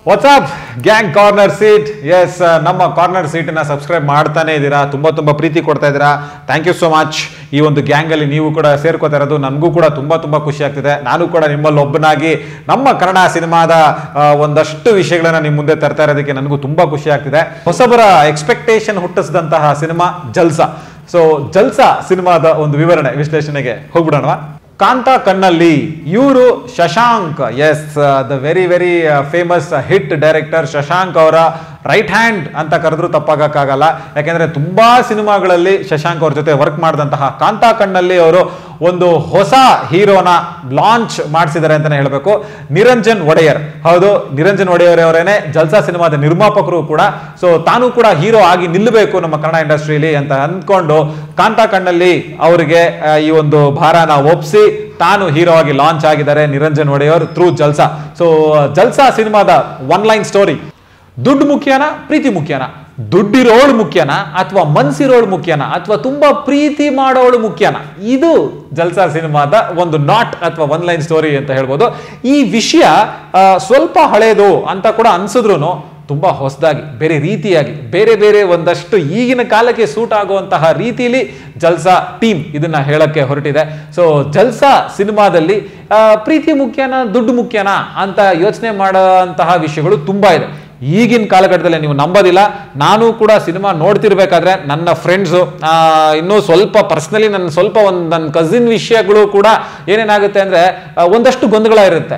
WhatsApp gang corner seat. Yes, ನಮ್ಮ corner ಸೀಟನ್ನ subscribe ಮಾಡ್ತಾನೆ ಇದ್ದೀರಾ, ತುಂಬ ಪ್ರೀತಿ ಕೊಡ್ತಾ ಇದ್ದೀರಾ. Thank you so much. ಈ ಒಂದು ಗ್ಯಾಂಗಲ್ಲಿ ನೀವು ಕೂಡ ಸೇರ್ಕೋತಾ ಇರೋದು ನನಗೂ ಕೂಡ ತುಂಬ ಖುಷಿ ಆಗ್ತಿದೆ. ನಾನು ಕೂಡ ನಿಮ್ಮಲ್ಲಿ ಒಬ್ಬನಾಗಿ ನಮ್ಮ ಕನ್ನಡ ಸಿನಿಮಾದ ಒಂದಷ್ಟು ವಿಷಯಗಳನ್ನ ನಿಮ್ಮ ಮುಂದೆ ತರ್ತಾ ಇರೋದಕ್ಕೆ ನನಗೂ ತುಂಬ ಖುಷಿ ಆಗ್ತಿದೆ. ಹೊಸಬರ ಎಕ್ಸ್ಪೆಕ್ಟೇಷನ್ ಹುಟ್ಟಿಸಿದಂತಹ ಸಿನಿಮಾ ಜಲ್ಸಾ. ಸೊ ಜಲ್ಸಾ ಸಿನಿಮಾದ ಒಂದು ವಿವರಣೆ ವಿಶ್ಲೇಷಣೆಗೆ ಹೋಗ್ಬಿಡೋಣ. ಕಾಂತಾ ಕಣ್ಣಲ್ಲಿ ಇವರು Shashank, yes, the very famous hit director Shashank ಅವರ ರೈಟ್ ಹ್ಯಾಂಡ್ ಅಂತ ಕರೆದ್ರೂ ತಪ್ಪಾಗಕ್ಕಾಗಲ್ಲ. ಯಾಕೆಂದ್ರೆ ತುಂಬಾ ಸಿನಿಮಾಗಳಲ್ಲಿ ಶಶಾಂಕ್ ಅವ್ರ ಜೊತೆ ವರ್ಕ್ ಮಾಡಿದಂತಹ ಕಾಂತಾ ಕಣ್ಣಲ್ಲಿ ಅವರು ಒಂದು ಹೊಸ ಹೀರೋನ ಲಾಂಚ್ ಮಾಡಿಸಿದ್ದಾರೆ ಅಂತಾನೆ ಹೇಳಬೇಕು. ನಿರಂಜನ್ ಒಡೆಯರ್. ಹೌದು, ನಿರಂಜನ್ ಒಡೆಯರ್ ಅವರೇನೆ ಜಲ್ಸಾ ಸಿನಿಮಾದ ನಿರ್ಮಾಪಕರು ಕೂಡ. ಸೊ ತಾನು ಕೂಡ ಹೀರೋ ಆಗಿ ನಿಲ್ಲಬೇಕು ನಮ್ಮ ಕನ್ನಡ ಇಂಡಸ್ಟ್ರಿಯಲ್ಲಿ ಅಂತ ಅಂದ್ಕೊಂಡು ಕಾಂತಾ ಕಣ್ಣಲ್ಲಿ ಅವರಿಗೆ ಈ ಒಂದು ಭಾರನ ಒಪ್ಪಿಸಿ ತಾನು ಹೀರೋ ಆಗಿ ಲಾಂಚ್ ಆಗಿದ್ದಾರೆ ನಿರಂಜನ್ ಒಡೆಯರ್ ಥ್ರೂ ಜಲ್ಸಾ. ಸೊ ಜಲ್ಸಾ ಸಿನಿಮಾದ ಒನ್ ಲೈನ್ ಸ್ಟೋರಿ. ದುಡ್ಡು ಮುಖ್ಯನಾ, ಪ್ರೀತಿ ಮುಖ್ಯನಾ? ದುಡ್ಡಿರೋಳು ಮುಖ್ಯನಾ ಅಥವಾ ಮನ್ಸಿರೋಳು ಮುಖ್ಯನಾ ಅಥವಾ ತುಂಬಾ ಪ್ರೀತಿ ಮಾಡೋಳು ಮುಖ್ಯನಾ? ಇದು ಜಲ್ಸಾ ಸಿನಿಮಾದ ಒಂದು ನಾಟ್ ಅಥವಾ ಒನ್ ಲೈನ್ ಸ್ಟೋರಿ ಅಂತ ಹೇಳ್ಬೋದು. ಈ ವಿಷಯ ಸ್ವಲ್ಪ ಹಳೇದು ಅಂತ ಕೂಡ ಅನ್ಸಿದ್ರು ತುಂಬಾ ಹೊಸದಾಗಿ, ಬೇರೆ ರೀತಿಯಾಗಿ, ಬೇರೆ ಒಂದಷ್ಟು ಈಗಿನ ಕಾಲಕ್ಕೆ ಸೂಟ್ ಆಗುವಂತಹ ರೀತಿಯಲ್ಲಿ ಜಲ್ಸಾ ಟೀಮ್ ಇದನ್ನ ಹೇಳಕ್ಕೆ ಹೊರಟಿದೆ. ಸೊ ಜಲ್ಸಾ ಸಿನಿಮಾದಲ್ಲಿ ಪ್ರೀತಿ ಮುಖ್ಯನಾ, ದುಡ್ಡು ಮುಖ್ಯನಾ ಅಂತ ಯೋಚನೆ ಮಾಡುವಂತಹ ವಿಷಯಗಳು ತುಂಬಾ ಇದೆ. ಈಗಿನ ಕಾಲಘಟ್ಟದಲ್ಲಿ ನೀವು ನಂಬೋದಿಲ್ಲ, ನಾನು ಕೂಡ ಸಿನಿಮಾ ನೋಡ್ತಿರ್ಬೇಕಾದ್ರೆ ನನ್ನ ಫ್ರೆಂಡ್ಸು ಇನ್ನೂ ಸ್ವಲ್ಪ ಪರ್ಸ್ನಲಿ ನನ್ನ ಕಸಿನ್ ವಿಷಯಗಳು ಕೂಡ ಏನೇನಾಗುತ್ತೆ ಅಂದ್ರೆ ಒಂದಷ್ಟು ಗೊಂದಲ ಇರುತ್ತೆ.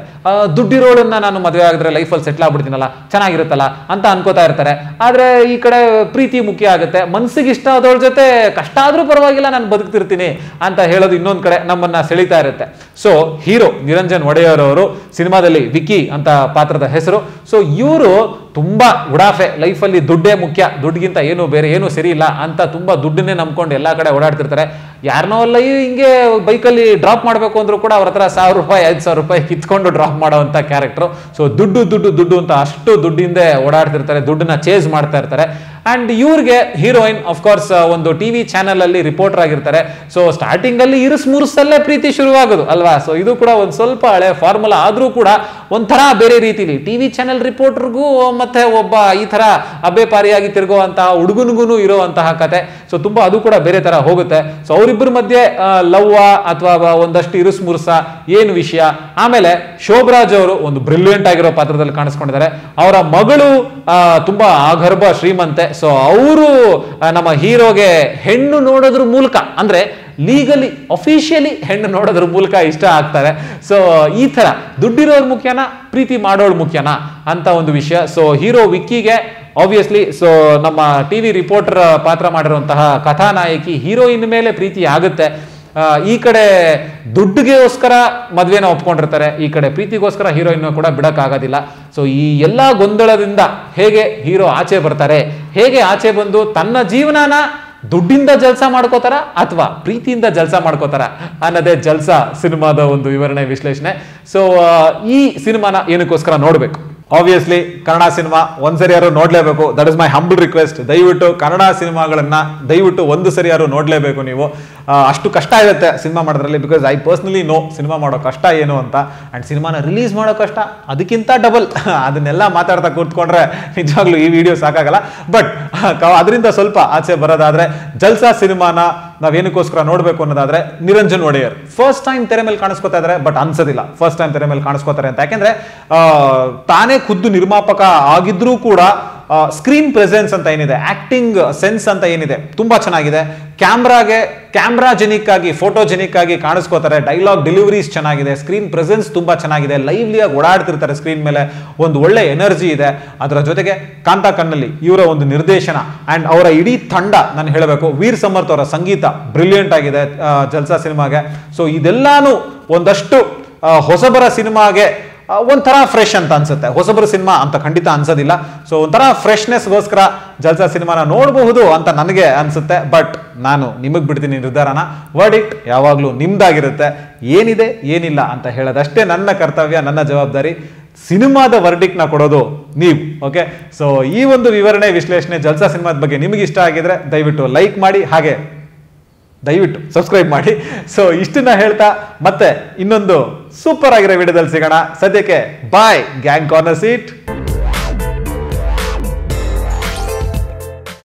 ದುಡ್ಡಿರೋಳನ್ನ ನಾನು ಮದುವೆ ಆಗಿದ್ರೆ ಲೈಫಲ್ಲಿ ಸೆಟ್ಲ್ ಆಗ್ಬಿಡ್ತೀನಲ್ಲ, ಚೆನ್ನಾಗಿರುತ್ತಲ್ಲ ಅಂತ ಅನ್ಕೋತಾ ಇರ್ತಾರೆ. ಆದ್ರೆ ಈ ಕಡೆ ಪ್ರೀತಿ ಮುಖ್ಯ ಆಗುತ್ತೆ, ಮನ್ಸಿಗೆ ಇಷ್ಟ ಆದವಳ ಜೊತೆ ಕಷ್ಟ ಆದ್ರೂ ಪರವಾಗಿಲ್ಲ ನಾನು ಬದುಕ್ತಿರ್ತೀನಿ ಅಂತ ಹೇಳೋದು ಇನ್ನೊಂದ್ ಕಡೆ ನಮ್ಮನ್ನ ಸೆಳೀತಾ ಇರುತ್ತೆ. ಸೊ ಹೀರೋ ನಿರಂಜನ್ ಒಡೆಯರ್ ಅವರು ಸಿನಿಮಾದಲ್ಲಿ ವಿಕ್ಕಿ ಅಂತ ಪಾತ್ರದ ಹೆಸರು. ಸೊ ಇವರು ತುಂಬಾ ಉಡಾಫೆ, ಲೈಫಲ್ಲಿ ದುಡ್ಡೇ ಮುಖ್ಯ, ದುಡ್ಡಿಗಿಂತ ಏನು ಬೇರೆ ಏನು ಸರಿ ಇಲ್ಲ ಅಂತ ತುಂಬಾ ದುಡ್ಡನ್ನೇ ನಂಬ್ಕೊಂಡು ಎಲ್ಲಾ ಕಡೆ ಓಡಾಡ್ತಿರ್ತಾರೆ. ಯಾರನ್ನೋ ಅಲ್ಲ ಹಿಂಗೆ ಬೈಕಲ್ಲಿ ಡ್ರಾಪ್ ಮಾಡಬೇಕು ಅಂದ್ರೂ ಕೂಡ ಅವ್ರ ಹತ್ರ 1000 ರೂಪಾಯಿ 5000 ರೂಪಾಯಿ ಕಿತ್ಕೊಂಡು ಡ್ರಾಪ್ ಮಾಡೋವಂಥ ಕ್ಯಾರೆಕ್ಟರ್. ಸೊ ದುಡ್ಡು ಅಂತ ಅಷ್ಟು ದುಡ್ಡಿಂದ ಓಡಾಡ್ತಿರ್ತಾರೆ, ದುಡ್ಡನ್ನ ಚೇಸ್ ಮಾಡ್ತಾ ಇರ್ತಾರೆ. ಅಂಡ್ ಇವ್ರಿಗೆ ಹೀರೋಯಿನ್ ಅಫ್ಕೋರ್ಸ್ ಒಂದು ಟಿವಿ ಚಾನೆಲ್ ಅಲ್ಲಿ ರಿಪೋರ್ಟರ್ ಆಗಿರ್ತಾರೆ. ಸೊ ಸ್ಟಾರ್ಟಿಂಗ್ ಅಲ್ಲಿ ಮುರುಸಲ್ಲೇ ಪ್ರೀತಿ ಶುರುವಾಗೋದು ಅಲ್ವಾ. ಸೊ ಇದು ಕೂಡ ಒಂದ್ ಸ್ವಲ್ಪ ಹಳೆ ಫಾರ್ಮುಲಾ ಆದ್ರೂ ಕೂಡ ಒಂಥರ ಬೇರೆ ರೀತಿಲಿ ಟಿವಿ ಚಾನೆಲ್ ರಿಪೋರ್ಟರ್ಗೂ ಮತ್ತೆ ಒಬ್ಬ ಈ ತರ ಅಬ್ಬೆಪಾರಿಯಾಗಿ ತಿರುಗುವಂತಹ ಹುಡುಗನಿಗೂ ಇರುವಂತಹ ಕತೆ. ಸೊ ತುಂಬಾ ಅದು ಕೂಡ ಬೇರೆ ತರ ಹೋಗುತ್ತೆ. ಸೊ ಅವರಿಬ್ಬರ ಮಧ್ಯೆ ಲವ್ವ ಅಥವಾ ಒಂದಷ್ಟು ಮುರುಸ ಏನು ವಿಷಯ. ಆಮೇಲೆ ಶೋಭರಾಜ್ ಅವರು ಒಂದು ಬ್ರಿಲಿಯಂಟ್ ಆಗಿರೋ ಪಾತ್ರದಲ್ಲಿ ಕಾಣಿಸ್ಕೊಂಡಿದ್ದಾರೆ. ಅವರ ಮಗಳು ತುಂಬಾ ಆಗರ್ಭ ಶ್ರೀಮಂತೆ. ಸೊ ಅವರು ನಮ್ಮ ಹೀರೋಗೆ ಹೆಣ್ಣು ನೋಡೋದ್ರ ಮೂಲಕ, ಅಂದ್ರೆ ಲೀಗಲಿ ಅಫಿಷಿಯಲಿ ಹೆಣ್ಣು ನೋಡೋದ್ರ ಮೂಲಕ ಇಷ್ಟ ಆಗ್ತಾರೆ. ಸೊ ಈ ತರ ದುಡ್ಡಿರೋರು ಮುಖ್ಯನಾ, ಪ್ರೀತಿ ಮಾಡೋಳು ಮುಖ್ಯನಾ ಅಂತ ಒಂದು ವಿಷಯ. ಸೊ ಹೀರೋ ವಿಕ್ಕಿಗೆ ಆಬ್ವಿಯಸ್ಲಿ ಸೊ ನಮ್ಮ ಟಿವಿ ರಿಪೋರ್ಟರ್ ಪಾತ್ರ ಮಾಡಿರುವಂತಹ ಕಥಾನಾಯಕಿ ಹೀರೋಯಿನ್ ಮೇಲೆ ಪ್ರೀತಿ ಆಗುತ್ತೆ. ಈ ಕಡೆ ದುಡ್ಡಿಗೋಸ್ಕರ ಮದ್ವೆನ ಒಪ್ಕೊಂಡಿರ್ತಾರೆ, ಈ ಕಡೆ ಪ್ರೀತಿಗೋಸ್ಕರ ಹೀರೋಯಿನ್ ಕೂಡ ಬಿಡಕ್ ಆಗೋದಿಲ್ಲ. ಸೊ ಈ ಎಲ್ಲಾ ಗೊಂದಲದಿಂದ ಹೇಗೆ ಹೀರೋ ಆಚೆ ಬರ್ತಾರೆ, ಹೇಗೆ ಆಚೆ ಬಂದು ತನ್ನ ಜೀವನನ ದುಡ್ಡಿಂದ ಜಲ್ಸಾ ಮಾಡ್ಕೋತಾರ ಅಥವಾ ಪ್ರೀತಿಯಿಂದ ಜಲ್ಸಾ ಮಾಡ್ಕೋತಾರ ಅನ್ನೋದೇ ಜಲ್ಸಾ ಸಿನಿಮಾದ ಒಂದು ವಿವರಣೆ ವಿಶ್ಲೇಷಣೆ. ಸೊ ಈ ಸಿನಿಮಾನ ಏನಕ್ಕೋಸ್ಕರ ನೋಡ್ಬೇಕು? ಆಬ್ವಿಯಸ್ಲಿ ಕನ್ನಡ ಸಿನಿಮಾ ಒಂದ್ಸರಿ ಯಾರು ನೋಡ್ಲೇಬೇಕು. That is my humble request. ದಯವಿಟ್ಟು ಕನ್ನಡ ಸಿನಿಮಾಗಳನ್ನ ದಯವಿಟ್ಟು ಒಂದು ಸರಿ ಯಾರು ನೋಡ್ಲೇಬೇಕು ನೀವು. ಅಷ್ಟು ಕಷ್ಟ ಇರುತ್ತೆ ಸಿನಿಮಾ ಮಾಡೋದ್ರಲ್ಲಿ. Because I personally know cinema ಮಾಡೋ ಕಷ್ಟ ಏನು ಅಂತ. ಅಂಡ್ ಸಿನಿಮಾನ ರಿಲೀಸ್ ಮಾಡೋ ಕಷ್ಟ ಅದಕ್ಕಿಂತ ಡಬಲ್. ಅದನ್ನೆಲ್ಲ ಮಾತಾಡ್ತಾ ಕೂತ್ಕೊಂಡ್ರೆ ನಿಜವಾಗ್ಲೂ ಈ ವಿಡಿಯೋ ಸಾಕಾಗಲ್ಲ. ಬಟ್ ಅದರಿಂದ ಸ್ವಲ್ಪ ಆಚೆ ಬರೋದಾದ್ರೆ ಜಲ್ಸಾ ಸಿನಿಮಾನ ನಾವೇನಕ್ಕೋಸ್ಕರ ನೋಡ್ಬೇಕು ಅನ್ನೋದಾದ್ರೆ ನಿರಂಜನ್ ಒಡೆಯರ್ ಫಸ್ಟ್ ಟೈಮ್ ತೆರೆ ಮೇಲೆ ಕಾಣಿಸ್ಕೋತಾ ಇದಾರೆ. ಬಟ್ ಅನ್ಸೋದಿಲ್ಲ ಫಸ್ಟ್ ಟೈಮ್ ತೆರೆ ಮೇಲೆ ಕಾಣಿಸ್ಕೋತಾರೆ ಅಂತ. ಯಾಕೆಂದ್ರೆ ತಾನೇ ಖುದ್ದು ನಿರ್ಮಾಪಕ ಆಗಿದ್ರೂ ಕೂಡ ಸ್ಕ್ರೀನ್ ಪ್ರೆಸೆನ್ಸ್ ಅಂತ ಏನಿದೆ, ಆಕ್ಟಿಂಗ್ ಸೆನ್ಸ್ ಅಂತ ಏನಿದೆ ತುಂಬಾ ಚೆನ್ನಾಗಿದೆ. ಕ್ಯಾಮ್ರಾಜೆನಿಕ್ ಆಗಿ, ಫೋಟೋಜೆನಿಕ್ ಆಗಿ ಕಾಣಿಸ್ಕೋತಾರೆ. ಡೈಲಾಗ್ ಡೆಲಿವರೀಸ್ ಚೆನ್ನಾಗಿದೆ, ಸ್ಕ್ರೀನ್ ಪ್ರೆಸೆನ್ಸ್ ತುಂಬಾ ಚೆನ್ನಾಗಿದೆ, ಲೈವ್ಲಿಯಾಗಿ ಓಡಾಡ್ತಿರ್ತಾರೆ ಸ್ಕ್ರೀನ್ ಮೇಲೆ, ಒಂದು ಒಳ್ಳೆ ಎನರ್ಜಿ ಇದೆ. ಅದರ ಜೊತೆಗೆ ಕಾಂತಾ ಕಣ್ಣಲ್ಲಿ ಇವರ ಒಂದು ನಿರ್ದೇಶನ ಅಂಡ್ ಅವರ ಇಡೀ ತಂಡ, ನಾನು ಹೇಳಬೇಕು ವೀರ್ ಸಮರ್ಥ್ ಅವರ ಸಂಗೀತ ಬ್ರಿಲಿಯಂಟ್ ಆಗಿದೆ ಜಲ್ಸಾ ಸಿನಿಮಾಗೆ. ಸೊ ಇದೆಲ್ಲಾನು ಒಂದಷ್ಟು ಹೊಸಬರ ಸಿನಿಮಾಗೆ ಒಂಥರ ಫ್ರೆಶ್ ಅಂತ ಅನ್ಸುತ್ತೆ. ಹೊಸಬರ ಸಿನಿಮಾ ಅಂತ ಖಂಡಿತ ಅನ್ಸೋದಿಲ್ಲ. ಸೊ ಒಂಥರ ಫ್ರೆಶ್ನೆಸ್ಗೋಸ್ಕರ ಜಲ್ಸಾ ಸಿನಿಮಾನ ನೋಡಬಹುದು ಅಂತ ನನಗೆ ಅನ್ಸುತ್ತೆ. ಬಟ್ ನಾನು ನಿಮಗ್ ಬಿಡ್ತೀನಿ ನಿರ್ಧಾರನ. ವರ್ಡಿಕ್ಟ್ ಯಾವಾಗ್ಲೂ ನಿಮ್ದಾಗಿರುತ್ತೆ. ಏನಿದೆ ಏನಿಲ್ಲ ಅಂತ ಹೇಳೋದಷ್ಟೇ ನನ್ನ ಕರ್ತವ್ಯ, ನನ್ನ ಜವಾಬ್ದಾರಿ. ಸಿನಿಮಾದ ವರ್ಡಿಕ್ಟ್ ನ ಕೊಡೋದು ನೀವು. ಓಕೆ, ಸೊ ಈ ಒಂದು ವಿವರಣೆ ವಿಶ್ಲೇಷಣೆ ಜಲ್ಸಾ ಸಿನಿಮಾದ ಬಗ್ಗೆ ನಿಮಗೆ ಇಷ್ಟ ಆಗಿದ್ರೆ ದಯವಿಟ್ಟು ಲೈಕ್ ಮಾಡಿ, ಹಾಗೆ ದಯವಿಟ್ಟು ಸಬ್ಸ್ಕ್ರೈಬ್ ಮಾಡಿ. ಸೊ ಇಷ್ಟನ್ನ ಹೇಳ್ತಾ ಮತ್ತೆ ಇನ್ನೊಂದು ಸೂಪರ್ ಆಗಿರೋ ವಿಡಿಯೋದಲ್ಲಿ ಸಿಗೋಣ. ಸದ್ಯಕ್ಕೆ ಬಾಯ್. Gang corner seat.